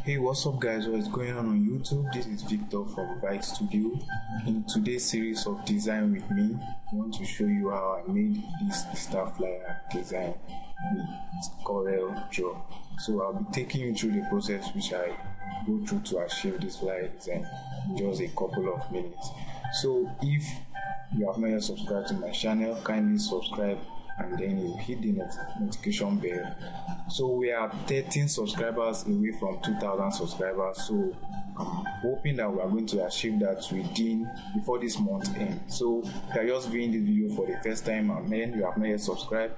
Hey, what's up guys, what's going on YouTube? This is Victor from Bike Studio. In today's series of Design with Me, I want to show you how I made this star flyer design with Coreldraw. So I'll be taking you through the process which I go through to achieve this flyer design in just a couple of minutes. So if you have not yet subscribed to my channel, kindly subscribe and then you hit the notification bell. So we are 13 subscribers away from 2,000 subscribers, so I'm hoping that we are going to achieve that before this month ends. So if you are just viewing this video for the first time and then you have not yet subscribed,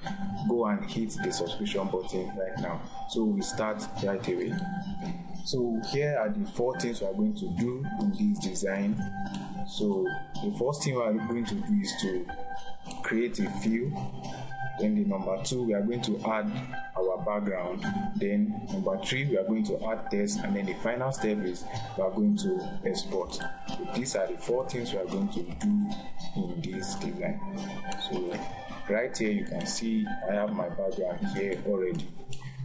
go and hit the subscription button right now. So we start right away. So here are the 4 things we are going to do in this design. So the first thing we are going to do is to create a view. Then the number 2, we are going to add our background. Then number 3, we are going to add text, and then the final step is we are going to export. So these are the 4 things we are going to do in this design. So right here you can see I have my background here already.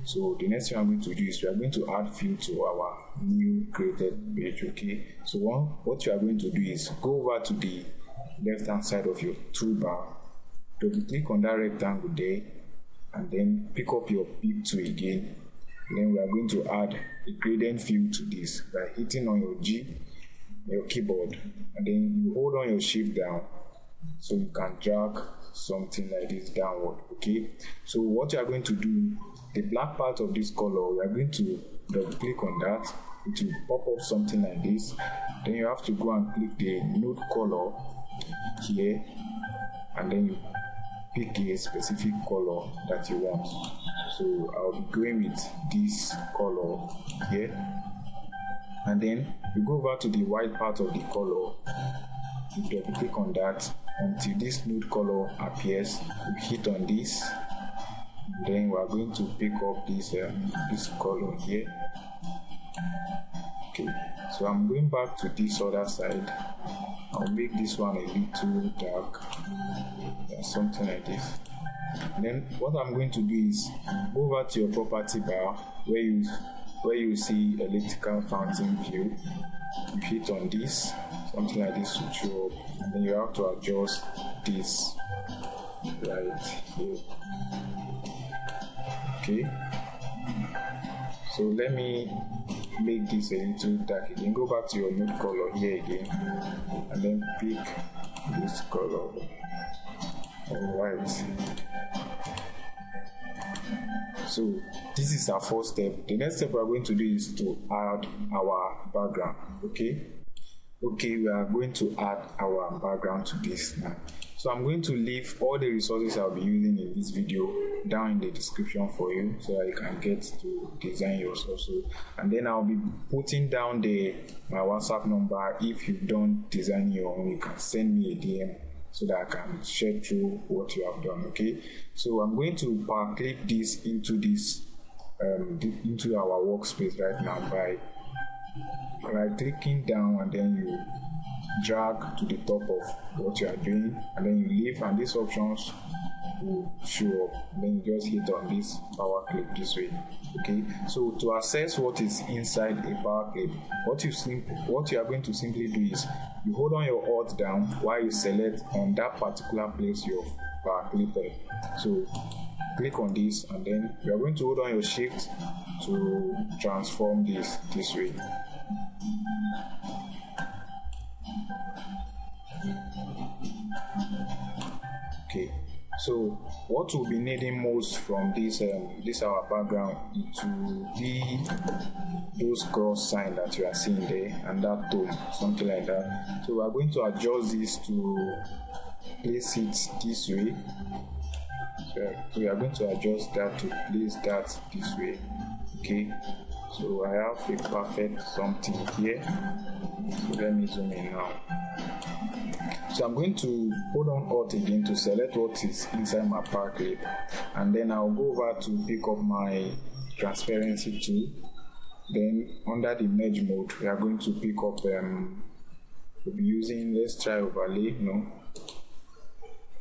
So the next thing I'm going to do is we are going to add view to our new created page. Okay, so what you are going to do is go over to the left hand side of your toolbar, double click on that rectangle there, and then pick up your pick tool again. Then we are going to add a gradient view to this by hitting on your keyboard, and then you hold on your shift down so you can drag something like this downward. Okay, so what you are going to do, the black part of this color, we are going to double click on that. It will pop up something like this. Then you have to go and click the node color here, and then you pick a specific color that you want. So I'll be going with this color here, and then you go over to the white part of the color, you double click on that until this nude color appears. You hit on this, then we are going to pick up this color here. Okay, so I'm going back to this other side. I'll make this one a little dark, something like this. And then what I'm going to do is go over to your property bar where you see electrical fountain view. You hit on this, something like this will show up, and then you have to adjust this right here. Okay, so let me make this a little dark again. Go back to your nude color here again, and then pick this color. Alright, so this is our first step. The next step we are going to do is to add our background. Okay, we are going to add our background to this now. So I'm going to leave all the resources I'll be using in this video down in the description for you, so that you can get to design yours also. And then I'll be putting down my WhatsApp number. If you've done designing your own, you can send me a DM so that I can share through what you have done. Okay, so I'm going to power clip this into our workspace right now by right clicking down, and then you drag to the top of what you are doing, and then you leave, and these options will show up. Then you just hit on this power clip this way. Okay, so to access what is inside a power clip, what you are going to simply do is you hold on your Alt down while you select on that particular place your power clip. So click on this, and then you are going to hold on your shift to transform this way. Okay, so what we'll be needing most from this our background is to be those cross sign that you are seeing there, and that tone, something like that. So we are going to adjust this to place it this way. So we are going to adjust that to place that this way. Okay, so I have a perfect something here. So let me zoom in now. So I'm going to hold on Alt again to select what is inside my power clip, and then I'll go over to pick up my transparency tool. Then under the merge mode, we are going to pick up we'll be using, let's try overlay. No,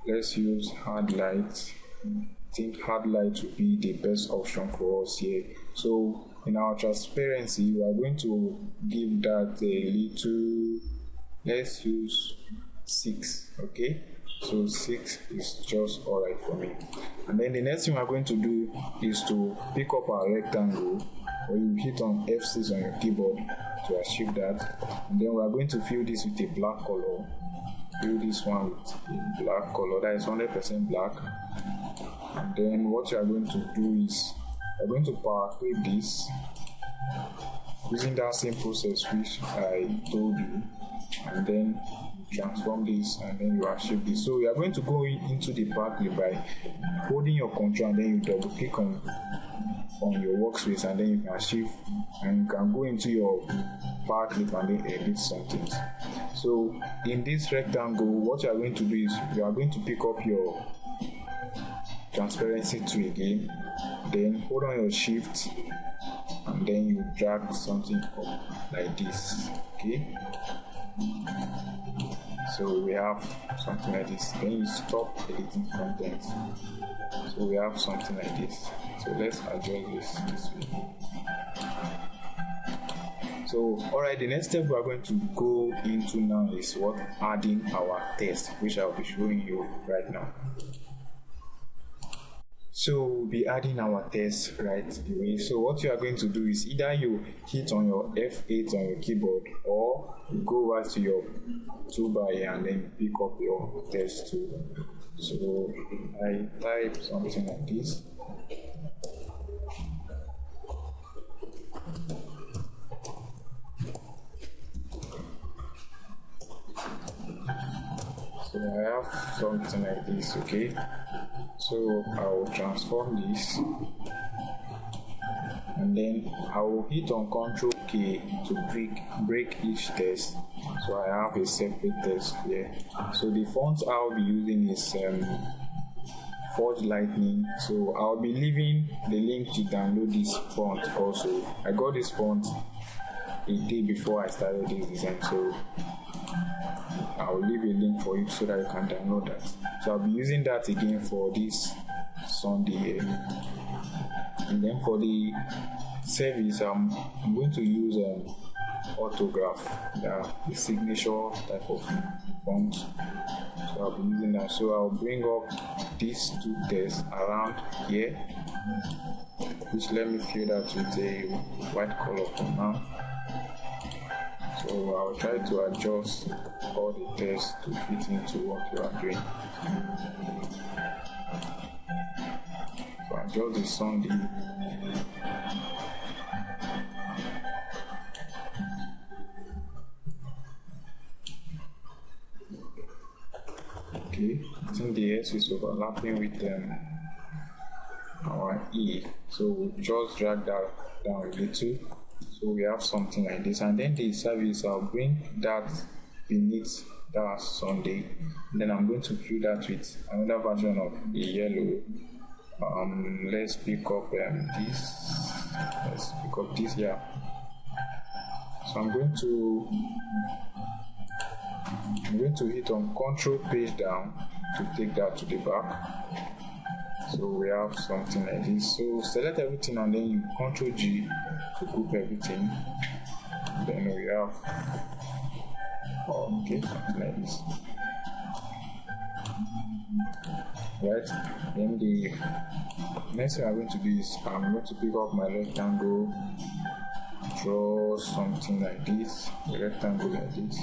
let's use hard light think hard light will be the best option for us here. So in our transparency, we are going to give that a little, let's use 6, okay? So 6 is just alright for me. And then the next thing we are going to do is to pick up our rectangle, or you hit on F6 on your keyboard to achieve that. And then we are going to fill this with a black color. Fill this one with a black color, that is 100% black. And then what you are going to do is you are going to power click this using that same process which I told you, and then transform this, and then you achieve this. So we are going to go into the power clip by holding your control, and then you double click on your workspace, and then you can achieve, and you can go into your power clip and then edit something. So in this rectangle, what you are going to do is you are going to pick up your transparency tool again, then hold on your shift, and then you drag something up like this, okay? So we have something like this. Then you stop editing content. So we have something like this. So let's adjust this way. So alright, the next step we are going to go into now is what? Adding our text, which I'll be showing you right now. So we'll be adding our text right away. So what you are going to do is either you hit on your F8 on your keyboard, or you go over to your toolbar here and then pick up your text tool. So I type something like this. So I have something like this, okay? So I will transform this, and then I will hit on Ctrl K to break each text. So I have a separate text here. So the font I'll be using is Forge Lightning. So I'll be leaving the link to download this font also. I got this font a day before I started this design, so I'll leave a link for you so that you can download that. So I'll be using that again for this Sunday here. And then for the service, I'm going to use autograph, the signature type of font. So I'll be using that. So I'll bring up these two texts around here, which let me fill that with a white color for now. So I'll try to adjust all the text to fit into what you are doing. So adjust the Sunday. Okay, I think the S is overlapping with our E. So we'll just drag that down a little. So we have something like this, and then the service, I'll bring that beneath that Sunday. And then I'm going to fill that with another version of a yellow. Let's pick up this. Let's pick up this here. So I'm going to hit on Control Page Down to take that to the back. So we have something like this. So select everything, and then you Ctrl G to group everything. Then we have okay, something like this. Right. Then the next thing I'm going to do is I'm going to pick up my rectangle, draw something like this, a rectangle like this.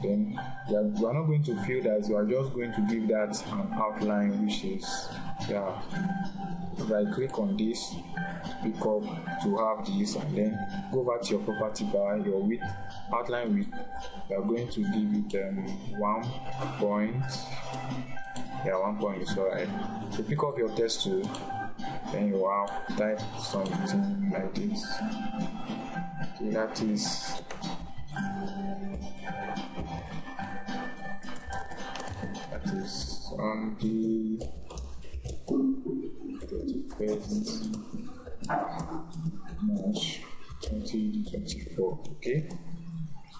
Then you are not going to fill that, you are just going to give that an outline, which is right click on this, pick up to have this, and then go over to your property bar, your width, outline width. You are going to give it 1 point. Yeah, 1 point is alright. So pick up your text tool, then you have type something like this. Okay, that is on the 31st March 2024. Okay,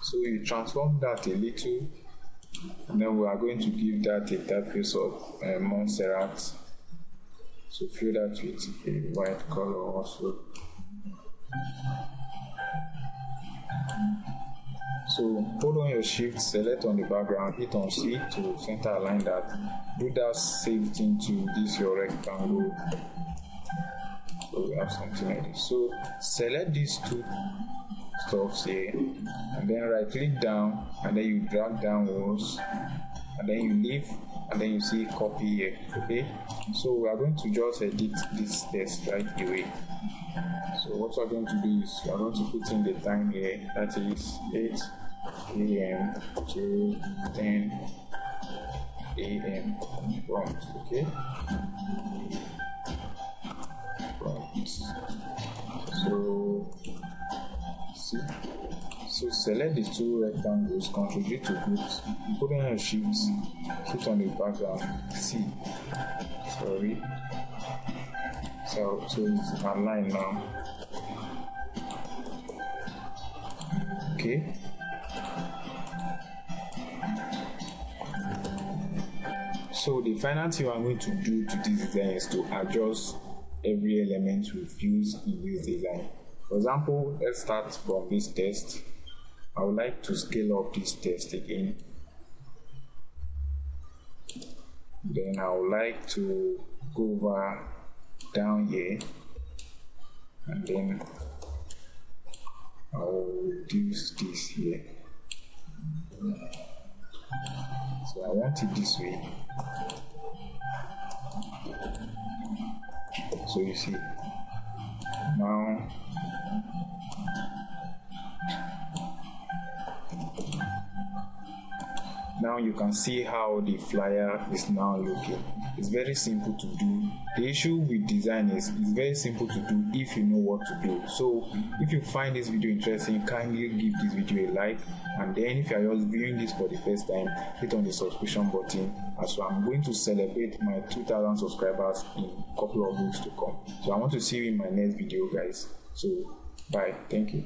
so you transform that a little, and then we are going to give that a typeface of Montserrat. So fill that with a white color also. So hold on your shift, select on the background, hit on C to center align that. Do that same thing to this your rectangle. So we have something like this. So select these two stuffs here, and then right click down, and then you drag downwards, and then you leave, and then you see copy here. Okay, so we are going to just edit this text right away. So what we're going to do is we are going to put in the time here, that is 8 a.m. to 10 a.m. prompt. Okay, prompt. So select the two rectangles, contribute to groups, put on your shift, hit on the background, C. Sorry. So it's aligned now. Okay. So the final thing I'm going to do to this design is to adjust every element we've used in this design. For example, let's start from this text. I would like to scale up this text again. Then I would like to go over down here, and then I will reduce this here. So I want it this way. So you see, now you can see how the flyer is now looking. It's very simple to do. The issue with design is it's very simple to do if you know what to do. So if you find this video interesting, kindly give this video a like, and then if you are just viewing this for the first time, hit on the subscription button, as well. I'm going to celebrate my 2,000 subscribers in a couple of weeks to come. So I want to see you in my next video, guys. So bye, thank you.